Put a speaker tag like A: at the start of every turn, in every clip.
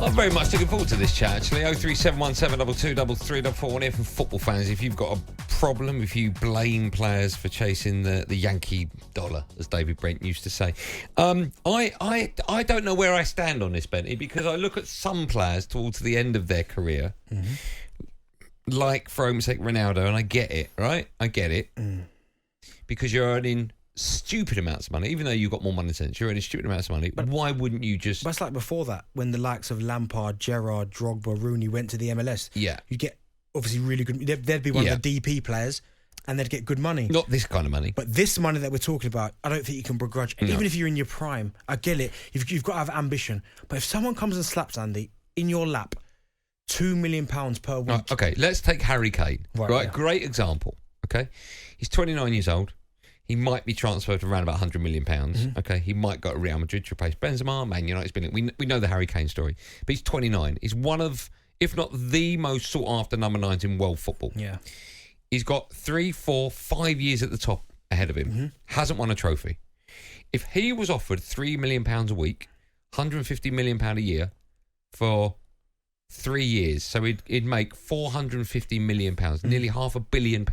A: I'm very much looking forward to this chat, actually. 03717223344. Here from football fans. If you've got a problem, if you blame players for chasing the Yankee dollar, as David Brent used to say. I don't know where I stand on this, Benty, because I look at some players towards the end of their career, like, for argument's sake, Ronaldo, and I get it, right? I get it. Because you're earning stupid amounts of money, even though you've got more money sense, you're earning stupid amounts of money. But why wouldn't you just...
B: But it's like before that, when the likes of Lampard, Gerrard, Drogba, Rooney went to the MLS.
A: Yeah.
B: You'd get, obviously, really good... They'd be one of the DP players, and they'd get good money.
A: Not this kind of money.
B: But this money that we're talking about, I don't think you can begrudge. And even if you're in your prime, I get it. You've got to have ambition. But if someone comes and slaps, Andy, in your lap, £2 million per week...
A: Okay, let's take Harry Kane. Right?
B: Yeah.
A: Great example. Okay? He's 29 years old. He might be transferred for around about £100 million. Okay, he might go to Real Madrid to replace Benzema. Man United's been... We know the Harry Kane story. But he's 29. He's one of, if not the most sought-after number 9s in world football.
B: Yeah.
A: He's got 3, 4, 5 years at the top ahead of him. Hasn't won a trophy. If he was offered £3 million a week, £150 million a year for 3 years, so he'd make £450 million, nearly £500 million.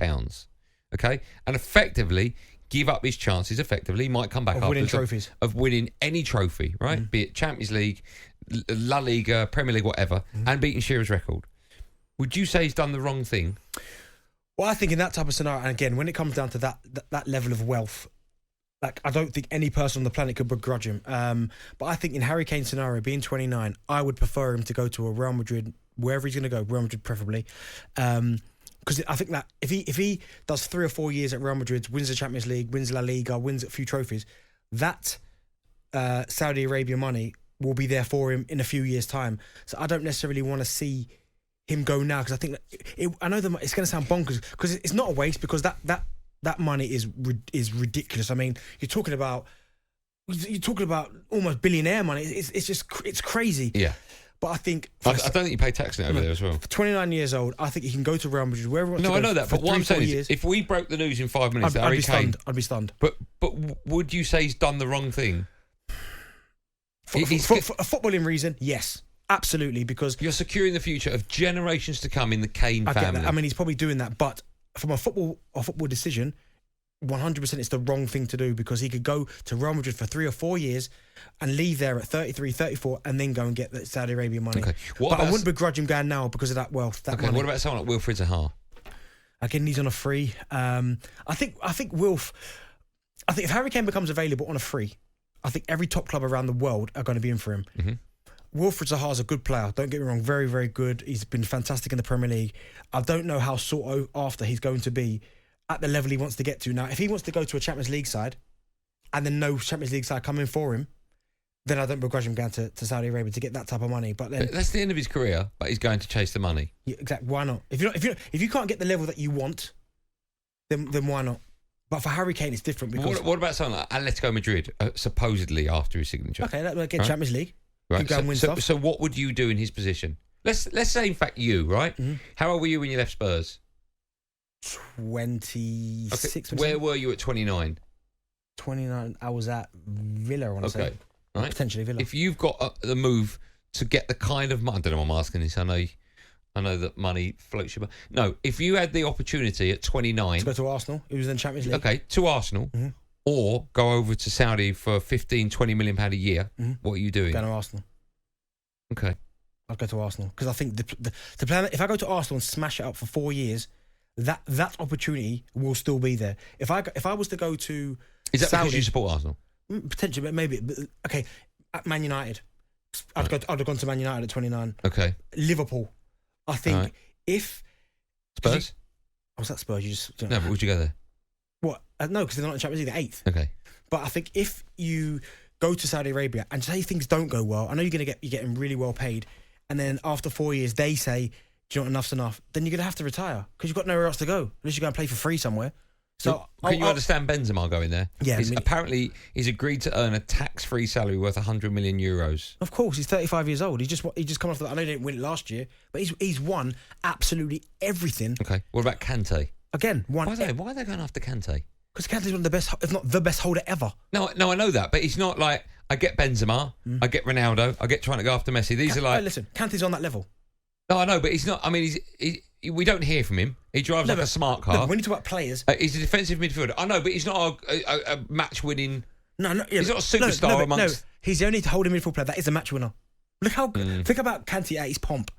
A: Okay? And effectively... give up his chances, he might come back
B: of winning trophies.
A: Of winning any trophy, right? Be it Champions League, La Liga, Premier League, whatever, and beating Shearer's record. Would you say he's done the wrong thing?
B: Well, I think in that type of scenario, and again, when it comes down to that level of wealth, like, I don't think any person on the planet could begrudge him. But I think in Harry Kane's scenario, being 29, I would prefer him to go to a Real Madrid, wherever he's going to go, Real Madrid preferably. Because I think that if he does 3 or 4 years at Real Madrid, wins the Champions League, wins La Liga, wins a few trophies, that Saudi Arabia money will be there for him in a few years' time. So I don't necessarily want to see him go now, because I think that I know it's going to sound bonkers, because it's not a waste, because that money is ridiculous. I mean, you're talking about almost billionaire money. It's crazy.
A: Yeah.
B: But I think...
A: I don't think you pay tax on it over there as well.
B: For 29 years old, I think he can go to Real Madrid, wherever he wants to go.
A: No, I know that, but what I'm saying is, if we broke the news in 5 minutes,
B: I'd be stunned.
A: But would you say he's done the wrong thing?
B: For a footballing reason, yes. Absolutely, because...
A: You're securing the future of generations to come in the Kane family.
B: Get that. I mean, he's probably doing that, but from a football decision... 100% it's the wrong thing to do, because he could go to Real Madrid for 3 or 4 years and leave there at 33, 34 and then go and get the Saudi Arabian money. Okay. But I wouldn't begrudge him going now because of that wealth. Money.
A: What about someone like Wilfried Zaha?
B: Again, he's on a free. I think if Harry Kane becomes available on a free, I think every top club around the world are going to be in for him. Wilfried Zaha is a good player. Don't get me wrong, very, very good. He's been fantastic in the Premier League. I don't know how sought after he's going to be at the level he wants to get to. Now, if he wants to go to a Champions League side and then no Champions League side coming for him, then I don't begrudge him going to Saudi Arabia to get that type of money. But
A: that's the end of his career, but he's going to chase the money.
B: Yeah, exactly. Why not? If you can't get the level that you want, then why not? But for Harry Kane, it's different. Because
A: what about someone like Atletico Madrid, supposedly after his signature?
B: Okay, again, right? Champions League.
A: Right.
B: You go and win stuff.
A: So what would you do in his position? Let's say, in fact, you, right? How old were you when you left Spurs?
B: 26.
A: Okay. Where were you at 29?
B: 29. I was at Villa, I want to say.
A: Right.
B: Potentially Villa.
A: If you've got the move to get the kind of money, I don't know why I'm asking this. I know that money floats your boat. No, if you had the opportunity at 29
B: to go to Arsenal, who was in Champions League.
A: Okay, to Arsenal, or go over to Saudi for 15, 20 million pound a year. What are you doing?
B: Going to Arsenal.
A: Okay,
B: I'd go to Arsenal because I think the plan. If I go to Arsenal and smash it up for 4 years, that opportunity will still be there. If I was to go to
A: is that
B: Saudi,
A: because you support Arsenal?
B: Potentially, but maybe. Okay, at Man United, I'd have gone to Man United at 29.
A: Okay,
B: Liverpool. I think if
A: Spurs.
B: Was that Spurs? You just
A: no, but would you go there?
B: What? No, because they're not in Champions League. They're 8th.
A: Okay,
B: but I think if you go to Saudi Arabia and say things don't go well, I know you're getting really well paid, and then after 4 years they say, "Do you know enough's enough?" Then you're gonna have to retire because you've got nowhere else to go unless you're going to play for free somewhere. So
A: can you understand Benzema going there?
B: Yeah,
A: apparently he's agreed to earn a tax-free salary worth 100 million euros.
B: Of course, he's 35 years old. He just come off that. I know he didn't win it last year, but he's won absolutely everything.
A: Okay, what about Kante?
B: Again,
A: Why are they going after Kante?
B: Because Kante's one of the best, if not the best holder ever.
A: No, I know that, but he's not like I get Benzema, I get Ronaldo, I get trying to go after Messi. These are like
B: listen, Kante's on that level.
A: No, I know, but he's not. I mean, we don't hear from him. He drives like a smart car.
B: No, when you talk about players,
A: he's a defensive midfielder. I know, but he's not a match-winning.
B: No,
A: he's not a superstar amongst.
B: No, he's the only holding midfield player that is a match winner. Look how think about Kante at his pomp.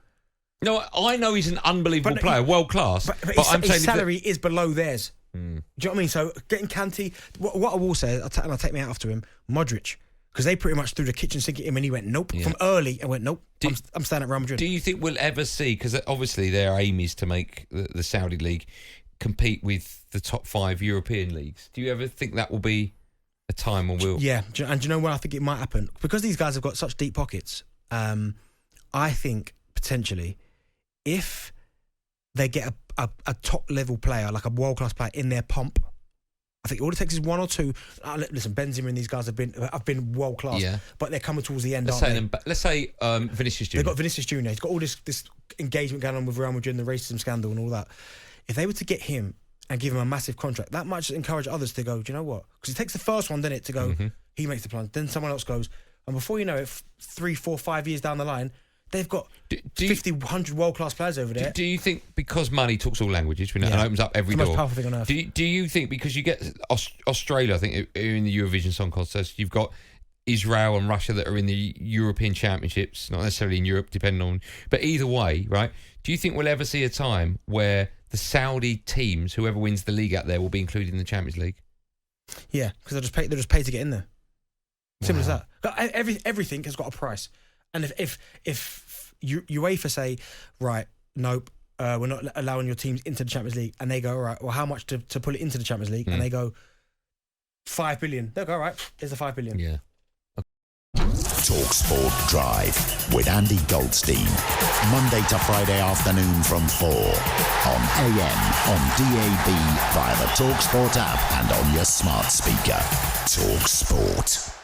A: No, I know he's an unbelievable player, world class.
B: But his salary is below theirs. Do you know what I mean? So getting Kante, what I will say, and I'll take me out after him, Modric, because they pretty much threw the kitchen sink at him and he went nope from early and went nope. I'm staying at Real Madrid.
A: Do you think we'll ever see? Because obviously their aim is to make the Saudi league compete with the top 5 European leagues. Do you ever think that will be a time when we'll?
B: Yeah, and do you know where I think it might happen? Because these guys have got such deep pockets. I think potentially, if they get a top level player, like a world class player in their pomp, I think all it takes is 1 or 2. Listen, Benzema and these guys have been world class, but they're coming towards the end.
A: Let's say Vinicius Jr.
B: They've got Vinicius Jr. He's got all this engagement going on with Real Madrid and the racism scandal and all that. If they were to get him and give him a massive contract, that might just encourage others to go, do you know what? Because it takes the first one, doesn't it, to go, he makes the plan, then someone else goes, and before you know it, 3, 4, 5 years down the line, they've got 50, 100 world-class players over there.
A: Do you think because money talks all languages and opens up every door?
B: It's the most powerful thing on earth.
A: Do you think because you get Australia, I think, in the Eurovision Song Contest, you've got Israel and Russia that are in the European Championships, not necessarily in Europe, depending on... But either way, right, do you think we'll ever see a time where the Saudi teams, whoever wins the league out there, will be included in the Champions League?
B: Yeah, because they're just paid to get in there. Simple as that. Everything has got a price. And if UEFA say, right, nope, we're not allowing your teams into the Champions League, and they go, all right, well, how much to pull it into the Champions League? And they go, 5 billion. They'll go, all right, here's the 5 billion.
A: Yeah.
C: talkSPORT Drive with Andy Goldstein. Monday to Friday afternoon from 4 on AM, on DAB, via the talkSPORT app and on your smart speaker. talkSPORT.